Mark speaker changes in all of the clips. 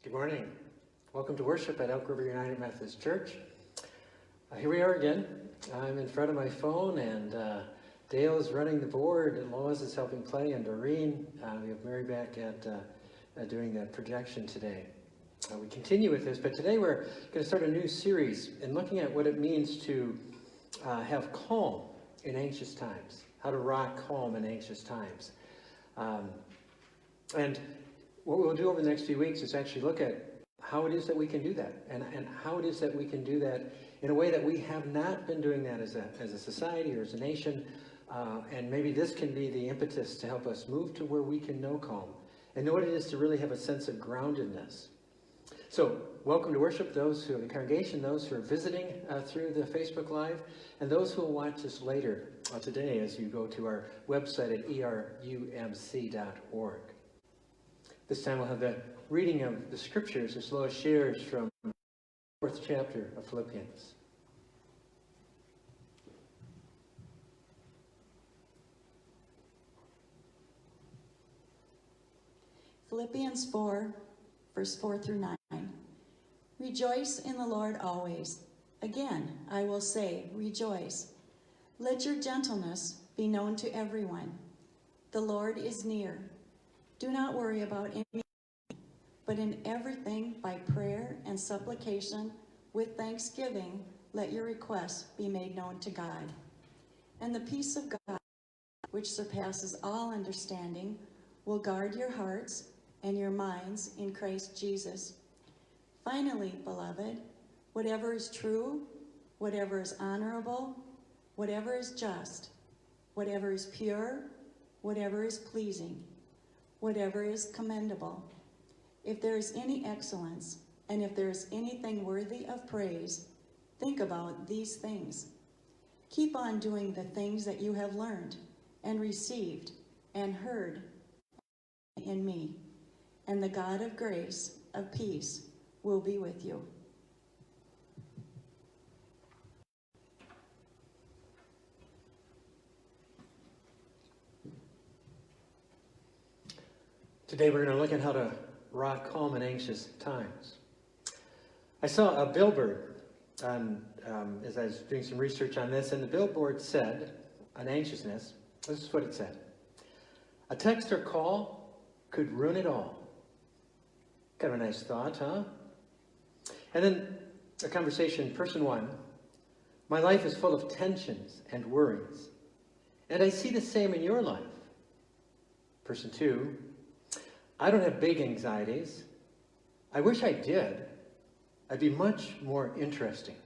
Speaker 1: Good morning. Welcome to worship at Elk River United Methodist Church. Here we are again. I'm in front of my phone, and Dale is running the board, and Lois is helping play, and Doreen. We have Mary back at doing that projection today. We continue with this, but today we're going to start a new series in looking at what it means to have calm in anxious times, how to rock calm in anxious times. And what we'll do over the next few weeks is actually look at how it is that we can do that, and how it is that we can do that in a way that we have not been doing that as a society or as a nation, and maybe this can be the impetus to help us move to where we can know calm and know what it is to really have a sense of groundedness. So, welcome to worship, those who are in the congregation, those who are visiting through the Facebook Live, and those who will watch us later today as you go to our website at erumc.org. This time we'll have the reading of the scriptures as Lois shares from the 4th chapter of Philippians.
Speaker 2: Philippians 4, verse 4 through 9. Rejoice in the Lord always. Again, I will say, rejoice. Let your gentleness be known to everyone. The Lord is near. Do not worry about anything, but in everything by prayer and supplication with thanksgiving, let your requests be made known to God. And the peace of God, which surpasses all understanding, will guard your hearts and your minds in Christ Jesus. Finally, beloved, whatever is true, whatever is honorable, whatever is just, whatever is pure, whatever is pleasing, whatever is commendable, if there is any excellence, and if there is anything worthy of praise, think about these things. Keep on doing the things that you have learned and received and heard in me, and the God of grace, of peace, will be with you.
Speaker 1: Today we're going to look at how to rock calm in anxious times. I saw a billboard as I was doing some research on this, and the billboard said, on anxiousness, this is what it said: a text or call could ruin it all. Kind of a nice thought, huh? And then a conversation, person one: my life is full of tensions and worries, and I see the same in your life. Person two: I don't have big anxieties. I wish I did. I'd be much more interesting.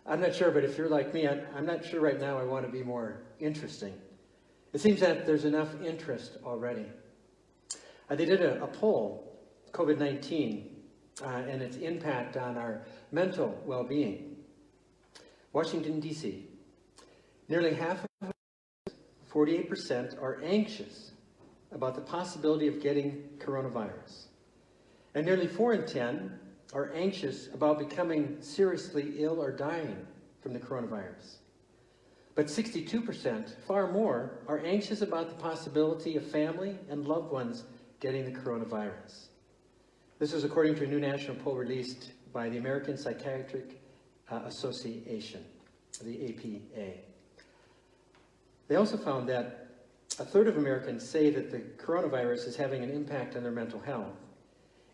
Speaker 1: I'm not sure, but if you're like me, I'm not sure right now I want to be more interesting. It seems that there's enough interest already. They did a poll, COVID-19, and its impact on our mental well-being. Washington, D.C., nearly half of us, 48%, are anxious about the possibility of getting coronavirus. And nearly 4 in 10 are anxious about becoming seriously ill or dying from the coronavirus. But 62%, far more, are anxious about the possibility of family and loved ones getting the coronavirus. This is according to a new national poll released by the American Psychiatric Association, the APA. They also found that a third of Americans say that the coronavirus is having an impact on their mental health.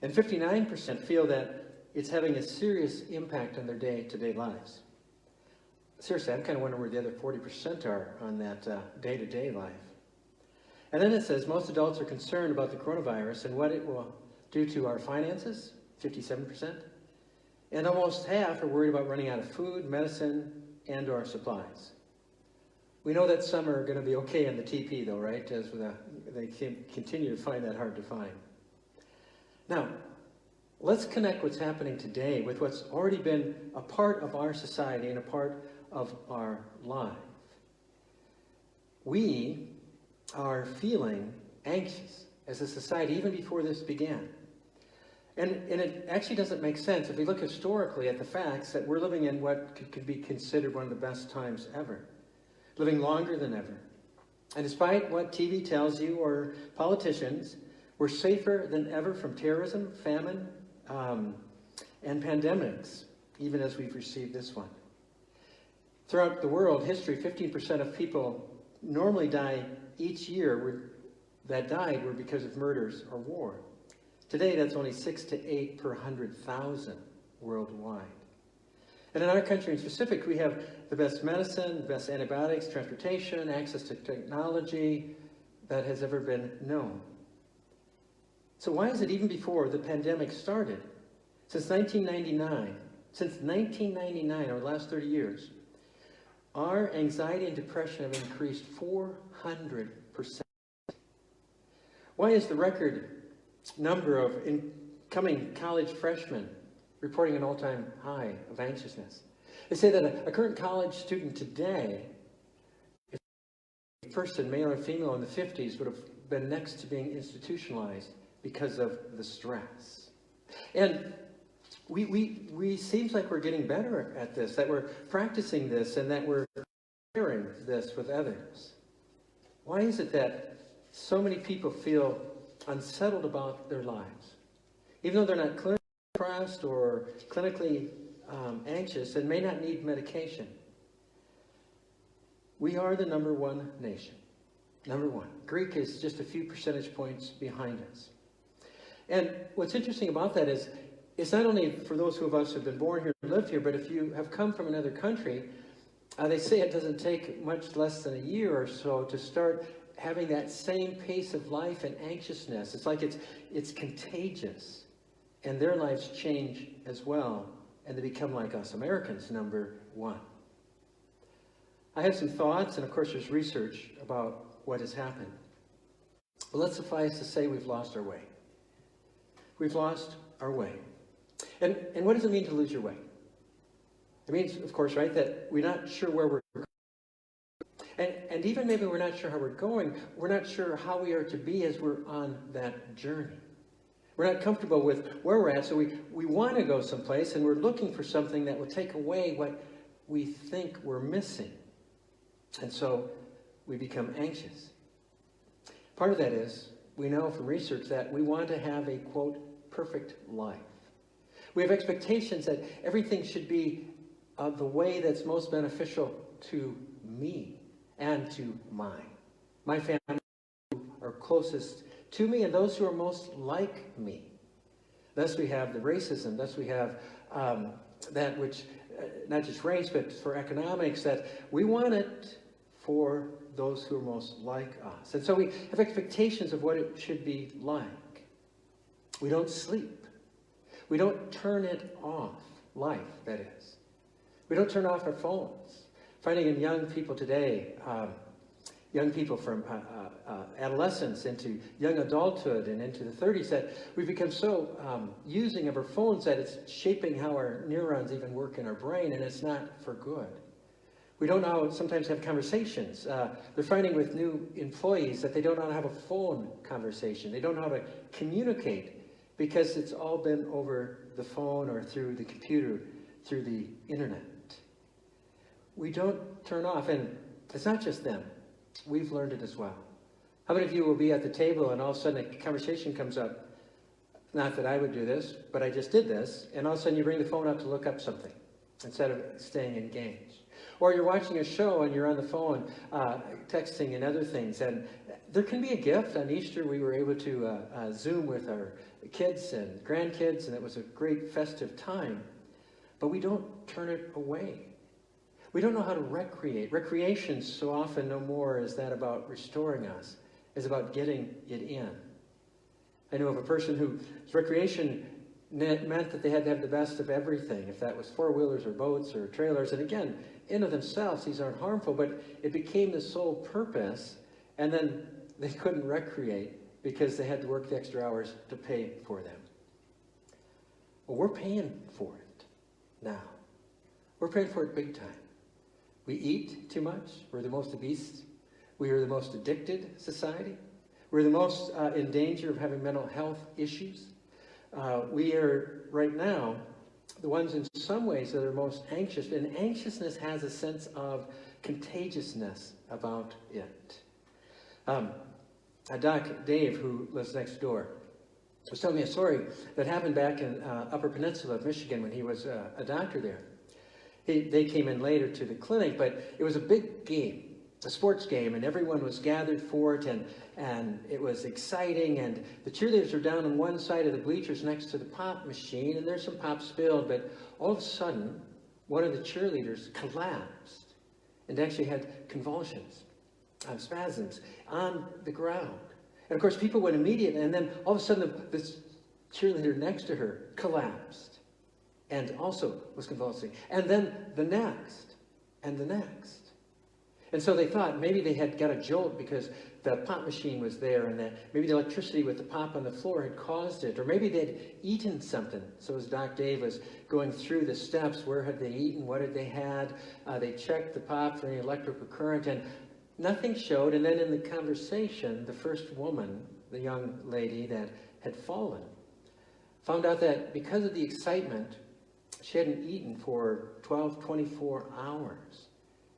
Speaker 1: And 59% feel that it's having a serious impact on their day-to-day lives. Seriously, I'm kind of wondering where the other 40% are on that day-to-day life. And then it says most adults are concerned about the coronavirus and what it will do to our finances, 57%. And almost half are worried about running out of food, medicine, and or supplies. We know that some are going to be okay in the TP, though, right? As they continue to find that hard to find. Now, let's connect what's happening today with what's already been a part of our society and a part of our life. We are feeling anxious as a society even before this began. And it actually doesn't make sense if we look historically at the facts that we're living in what could be considered one of the best times ever. Living longer than ever. And despite what TV tells you or politicians, We're safer than ever from terrorism, famine, and pandemics, even as we've received this one. Throughout the world history, 15% of people normally die each year that died were because of murders or war. Today, that's only 6 to 8 per 100,000 worldwide. And in our country in specific, we have the best medicine, the best antibiotics, transportation, access to technology that has ever been known. So why is it even before the pandemic started, since 1999, over the last 30 years, our anxiety and depression have increased 400%. Why is the record number of incoming college freshmen reporting an all-time high of anxiousness? They say that a current college student today, if a person, male or female in the 50s, would have been next to being institutionalized because of the stress. And we seems like we're getting better at this, that we're practicing this, and that we're sharing this with others. Why is it that so many people feel unsettled about their lives? Even though they're not clinically depressed or clinically anxious and may not need medication. We are the #1 nation. #1. Greek is just a few percentage points behind us. And what's interesting about that is, it's not only for those of us who have been born here and lived here, but if you have come from another country, they say it doesn't take much less than a year or so to start having that same pace of life and anxiousness. It's like it's contagious. And their lives change as well, and they become like us Americans, #1. I have some thoughts, and of course there's research about what has happened. But let's suffice to say we've lost our way. We've lost our way. And what does it mean to lose your way? It means, of course, right, that we're not sure where we're going. And even maybe we're not sure how we're going, we're not sure how we are to be as we're on that journey. We're not comfortable with where we're at, so we want to go someplace, and we're looking for something that will take away what we think we're missing. And so we become anxious. Part of that is, we know from research that we want to have a, quote, perfect life. We have expectations that everything should be the way that's most beneficial to me and to my family who are closest to me and those who are most like me. Thus we have the racism, thus we have that which, not just race, but for economics, that we want it for those who are most like us. And so we have expectations of what it should be like. We don't sleep. We don't turn it off, life, that is. We don't turn off our phones. Finding in young people today, young people from adolescence into young adulthood and into the 30s, that we've become so using of our phones that it's shaping how our neurons even work in our brain, and it's not for good. We don't know how to sometimes have conversations. They're finding with new employees that they don't know how to have a phone conversation. They don't know how to communicate because it's all been over the phone or through the computer, through the internet. We don't turn off, and it's not just them. We've learned it as well. How many of you will be at the table and all of a sudden a conversation comes up? Not that I would do this, but I just did this, and all of a sudden you bring the phone up to look up something instead of staying engaged. Or you're watching a show and you're on the phone texting and other things. And there can be a gift. On Easter we were able to Zoom with our kids and grandkids, and it was a great festive time. But we don't turn it away. We don't know how to recreate. Recreation so often no more is that about restoring us. It's about getting it in. I know of a person whose recreation meant that they had to have the best of everything, if that was four-wheelers or boats or trailers. And again, in of themselves, these aren't harmful, but it became the sole purpose, and then they couldn't recreate because they had to work the extra hours to pay for them. Well, we're paying for it now. We're paying for it big time. We eat too much. We're the most obese. We are the most addicted society. We're the most in danger of having mental health issues. We are, right now, the ones in some ways that are most anxious. And anxiousness has a sense of contagiousness about it. Doc Dave, who lives next door, was telling me a story that happened back in Upper Peninsula of Michigan when he was a doctor there. They came in later to the clinic, but it was a big game, a sports game, and everyone was gathered for it, and it was exciting, and the cheerleaders were down on one side of the bleachers next to the pop machine, and there's some pop spilled, but all of a sudden, one of the cheerleaders collapsed and actually had convulsions, spasms on the ground. And of course, people went immediately, and then all of a sudden, this cheerleader next to her collapsed and also was convulsing. And then the next, and the next. And so they thought maybe they had got a jolt because the pop machine was there, and that maybe the electricity with the pop on the floor had caused it, or maybe they'd eaten something. So as Doc Dave was going through the steps, where had they eaten, what had they had, they checked the pop for any electrical current, and nothing showed. And then in the conversation, the first woman, the young lady that had fallen, found out that because of the excitement, she hadn't eaten for 12, 24 hours.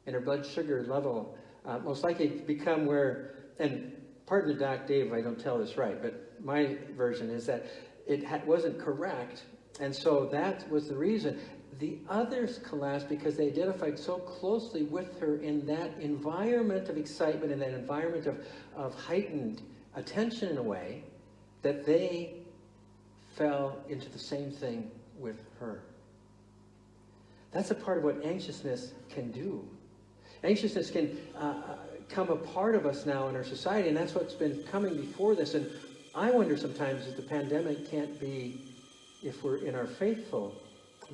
Speaker 1: And her blood sugar level most likely become where, and pardon the Doc Dave if I don't tell this right, but my version is that it wasn't correct. And so that was the reason. The others collapsed because they identified so closely with her in that environment of excitement, in that environment of heightened attention in a way, that they fell into the same thing with her. That's a part of what anxiousness can do. Anxiousness can come a part of us now in our society, and that's what's been coming before this. And I wonder sometimes if the pandemic can't be, if we're in our faithful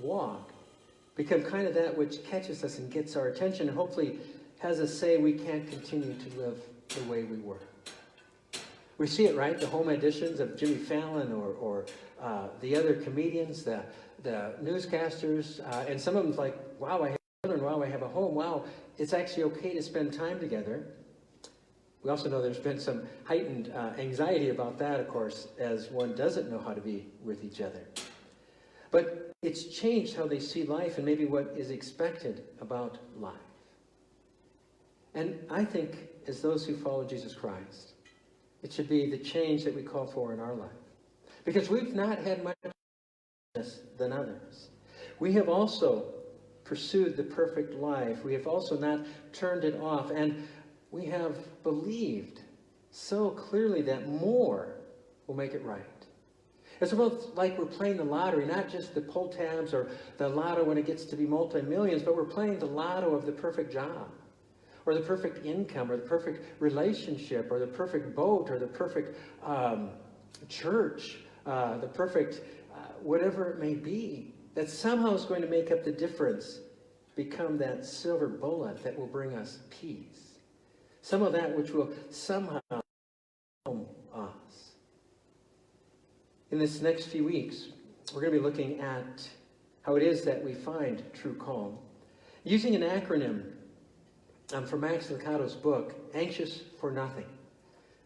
Speaker 1: walk, become kind of that which catches us and gets our attention and hopefully has us say we can't continue to live the way we were. We see it, right? The home editions of Jimmy Fallon or the other comedians, the newscasters, and some of them's like, wow, I have children, wow, I have a home, wow, it's actually okay to spend time together. We also know there's been some heightened anxiety about that, of course, as one doesn't know how to be with each other. But it's changed how they see life and maybe what is expected about life. And I think, as those who follow Jesus Christ, it should be the change that we call for in our life. Because we've not had much than others. We have also pursued the perfect life. We have also not turned it off. And we have believed so clearly that more will make it right. It's almost like we're playing the lottery, not just the pull tabs or the lotto when it gets to be multi-millions, but we're playing the lotto of the perfect job, or the perfect income, or the perfect relationship, or the perfect boat, or the perfect church, the perfect whatever it may be, that somehow is going to make up the difference, become that silver bullet that will bring us peace. Some of that which will somehow calm us. In this next few weeks, we're going to be looking at how it is that we find true calm, using an acronym from Max Lucado's book, Anxious for Nothing,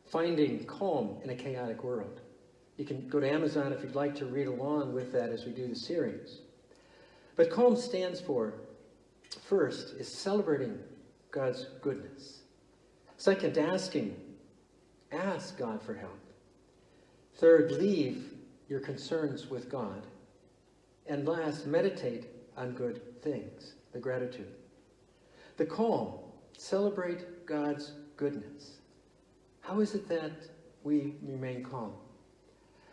Speaker 1: Finding Calm in a Chaotic World. You can go to Amazon if you'd like to read along with that as we do the series. But calm stands for, first, is celebrating God's goodness. Second, ask God for help. Third, leave your concerns with God. And last, meditate on good things, the gratitude. The calm, celebrate God's goodness. How is it that we remain calm?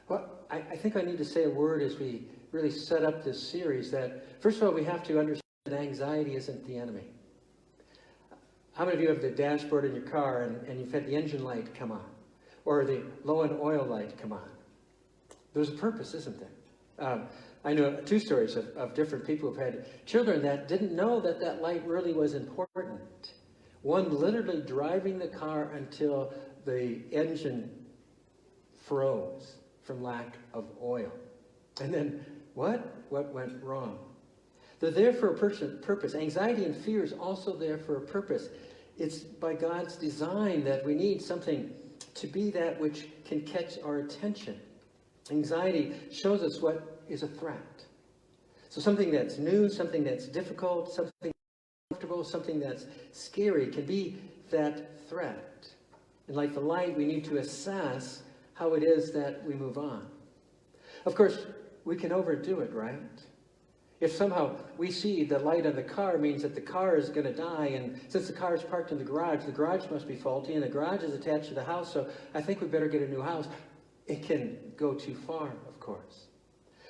Speaker 1: Well, I think I need to say a word as we really set up this series that, first of all, we have to understand that anxiety isn't the enemy. How many of you have the dashboard in your car and you've had the engine light come on, or the low on oil light come on? There's a purpose, isn't there? I know two stories of different people who've had children that didn't know that that light really was important. One literally driving the car until the engine froze from lack of oil. And then what went wrong? They're there for a purpose. Anxiety and fear is also there for a purpose. It's by God's design that we need something to be that which can catch our attention. Anxiety shows us what is a threat. So something that's new, something that's difficult, something uncomfortable, something that's scary can be that threat. And like the light, we need to assess how it is that we move on. Of course, we can overdo it, right? If somehow we see the light on the car means that the car is going to die, and since the car is parked in the garage must be faulty, and the garage is attached to the house, so I think we better get a new house. It can go too far, of course.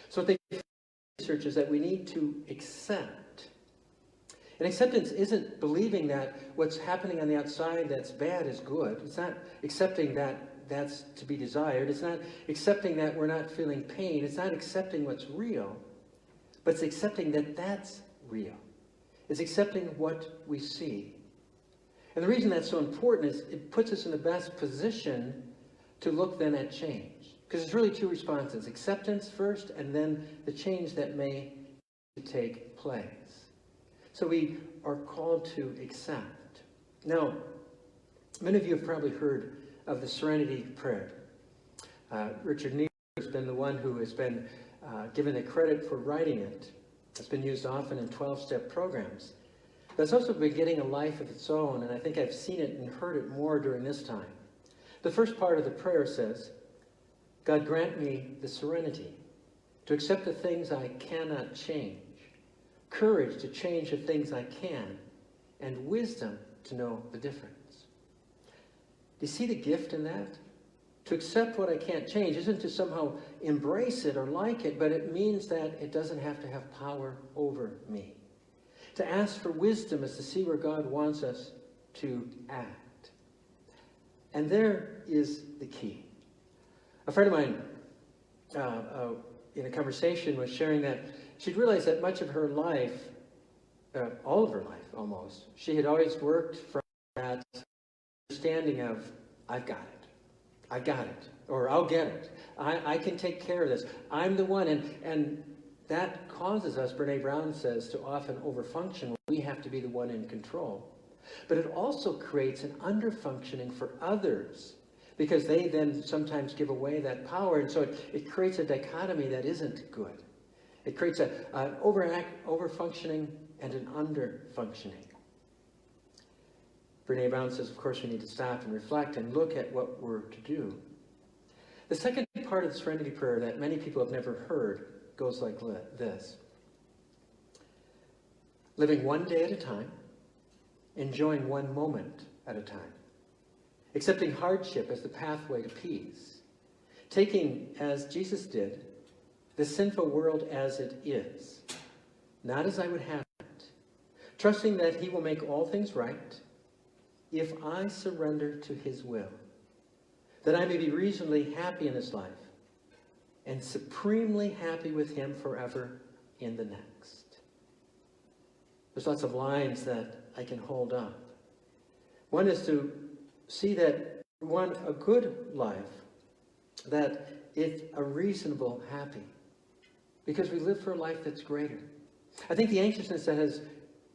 Speaker 1: So what they research is that we need to accept. And acceptance isn't believing that what's happening on the outside that's bad is good. It's not accepting that that's to be desired. It's not accepting that we're not feeling pain. It's not accepting what's real. But it's accepting that that's real. It's accepting what we see. And the reason that's so important is it puts us in the best position to look then at change. Because it's really two responses. Acceptance first, and then the change that may take place. So we are called to accept. Now, many of you have probably heard of the Serenity Prayer. Richard Neal has been the one who has been given the credit for writing it. It's been used often in 12-step programs. But it's also been getting a life of its own, and I think I've seen it and heard it more during this time. The first part of the prayer says, God grant me the serenity to accept the things I cannot change, courage to change the things I can, and wisdom to know the difference. Do you see the gift in that? To accept what I can't change isn't to somehow embrace it or like it, but it means that it doesn't have to have power over me. To ask for wisdom is to see where God wants us to act. And there is the key. A friend of mine in a conversation was sharing that she'd realized that much of her life, all of her life almost, she had always worked from that understanding of, I've got it, or I'll get it. I can take care of this. I'm the one. And that causes us, Brene Brown says, to often overfunction. We have to be the one in control. But it also creates an underfunctioning for others because they then sometimes give away that power. And so it creates a dichotomy that isn't good. It creates an overfunctioning and an underfunctioning. Brene Brown says, of course, we need to stop and reflect and look at what we're to do. The second part of the Serenity Prayer that many people have never heard goes like this. Living one day at a time, enjoying one moment at a time, accepting hardship as the pathway to peace, taking, as Jesus did, the sinful world as it is, not as I would have it, trusting that he will make all things right if I surrender to his will, that I may be reasonably happy in this life and supremely happy with him forever in the next. There's lots of lines that I can hold up. One is to see that we want a good life, that it's a reasonable happy, because we live for a life that's greater. I think the anxiousness that has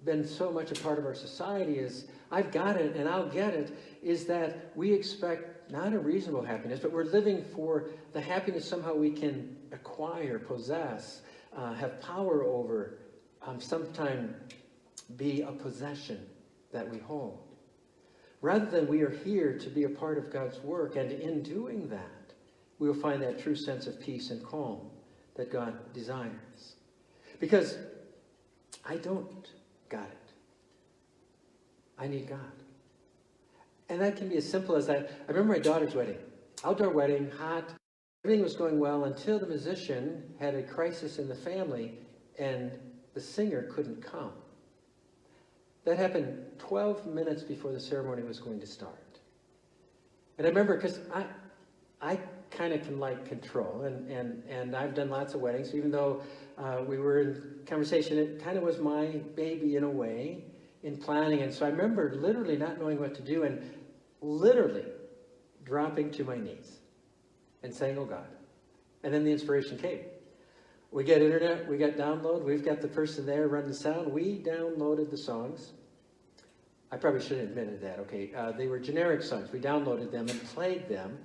Speaker 1: been so much a part of our society is, I've got it and I'll get it, is that we expect not a reasonable happiness, but we're living for the happiness somehow we can acquire, possess, have power over, sometime be a possession that we hold. Rather than we are here to be a part of God's work, and in doing that, we will find that true sense of peace and calm that God desires. Because I don't got it. I need God. And that can be as simple as I remember my daughter's wedding. Outdoor wedding, hot. Everything was going well until the musician had a crisis in the family and the singer couldn't come. That happened 12 minutes before the ceremony was going to start. And I remember, because I kind of can like control, and I've done lots of weddings, even though we were in conversation, it kind of was my baby in a way, in planning. And so I remember literally not knowing what to do and literally dropping to my knees and saying, oh God. And then the inspiration came. We get internet, we got download, we've got the person there running the sound. We downloaded the songs. I probably should have admitted that, okay. They were generic songs. We downloaded them and played them.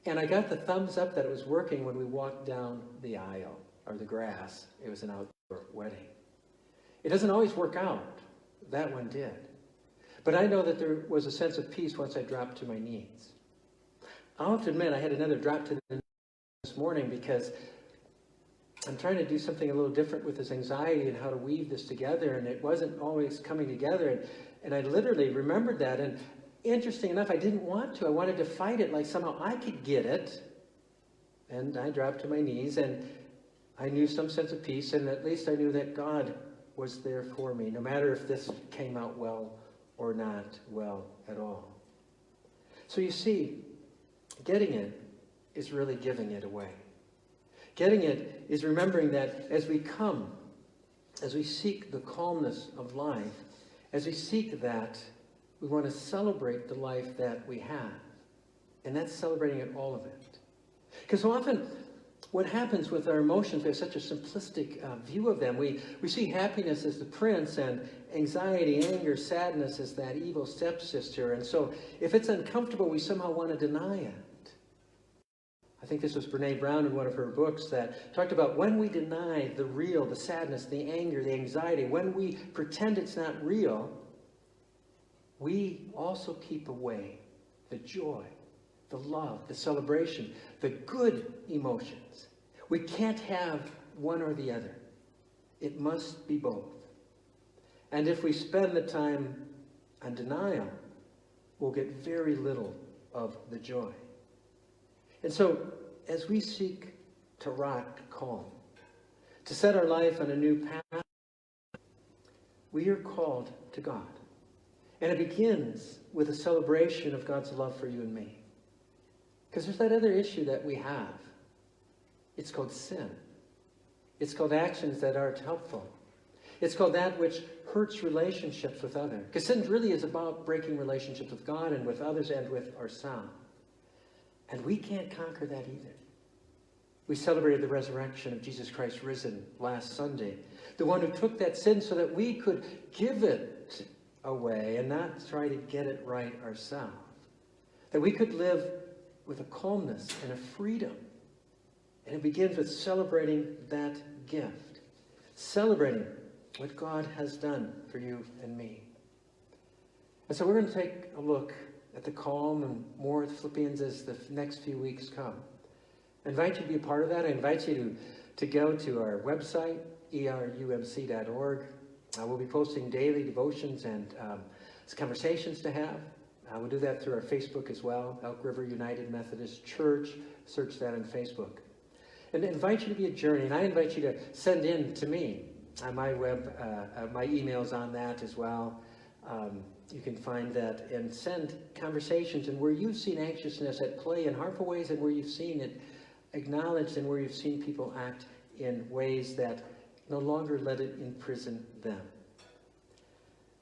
Speaker 1: And I got the thumbs up that it was working when we walked down the aisle, or the grass. It was an outdoor wedding. It doesn't always work out. That one did. But I know that there was a sense of peace once I dropped to my knees. I'll have to admit I had another drop to this morning because I'm trying to do something a little different with this anxiety and how to weave this together, and it wasn't always coming together. And I literally remembered that. And interesting enough, I didn't want to. I wanted to fight it like somehow I could get it. And I dropped to my knees, and I knew some sense of peace, and at least I knew that God was there for me, no matter if this came out well or not well at all. So you see, getting it is really giving it away. Getting it is remembering that as we come, as we seek the calmness of life, as we seek that, we want to celebrate the life that we have. And that's celebrating it, all of it. Because so often, what happens with our emotions, we have such a simplistic view of them. We see happiness as the prince, and anxiety, anger, sadness as that evil stepsister. And so if it's uncomfortable, we somehow want to deny it. I think this was Brene Brown in one of her books that talked about when we deny the real, the sadness, the anger, the anxiety, when we pretend it's not real, we also keep away the joy, the love, the celebration, the good emotions. We can't have one or the other. It must be both. And if we spend the time on denial, we'll get very little of the joy. And so, as we seek to rock calm, to set our life on a new path, we are called to God. And it begins with a celebration of God's love for you and me. Because there's that other issue that we have. It's called sin. It's called actions that aren't helpful. It's called that which hurts relationships with others. Because sin really is about breaking relationships with God and with others and with ourselves. And we can't conquer that either. We celebrated the resurrection of Jesus Christ risen last Sunday. The one who took that sin so that we could give it away and not try to get it right ourselves. That we could live with a calmness and a freedom. And it begins with celebrating that gift. Celebrating what God has done for you and me. And so we're going to take a look at the calm and more of Philippians as the next few weeks come. I invite you to be a part of that. I invite you to go to our website, erumc.org. We'll be posting daily devotions and conversations to have. We'll do that through our Facebook as well, Elk River United Methodist Church. Search that on Facebook. And I invite you to be a journey, and I invite you to send in to me my email's on that as well. You can find that and send conversations, and where you've seen anxiousness at play in harmful ways, and where you've seen it acknowledged, and where you've seen people act in ways that no longer let it imprison them.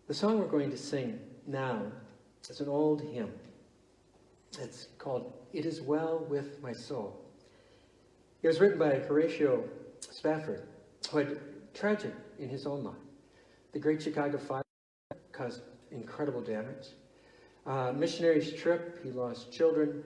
Speaker 1: The song we're going to sing now is an old hymn. It's called "It Is Well With My Soul." It was written by Horatio Spafford, who had tragic in his own life. The Great Chicago Fire caused incredible damage. Missionary's trip, he lost children.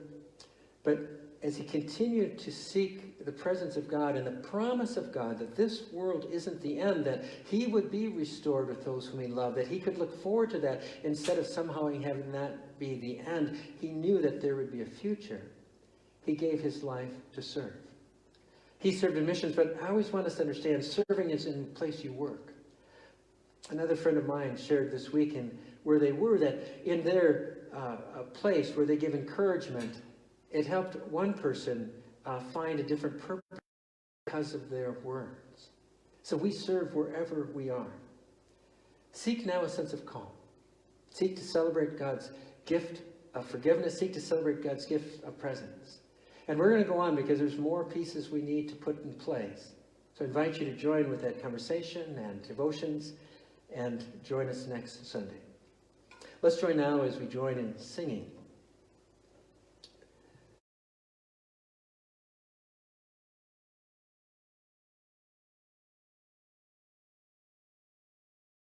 Speaker 1: But as he continued to seek the presence of God and the promise of God that this world isn't the end, that he would be restored with those whom he loved, that he could look forward to that instead of somehow having that be the end, he knew that there would be a future. He gave his life to serve. He served in missions, but I always want us to understand serving is in the place you work. Another friend of mine shared this week where they were, that in their place where they give encouragement, it helped one person find a different purpose because of their words. So we serve wherever we are. Seek now a sense of calm. Seek to celebrate God's gift of forgiveness. Seek to celebrate God's gift of presence. And we're going to go on because there's more pieces we need to put in place. So I invite you to join with that conversation and devotions and join us next Sunday. Let's join now as we join in singing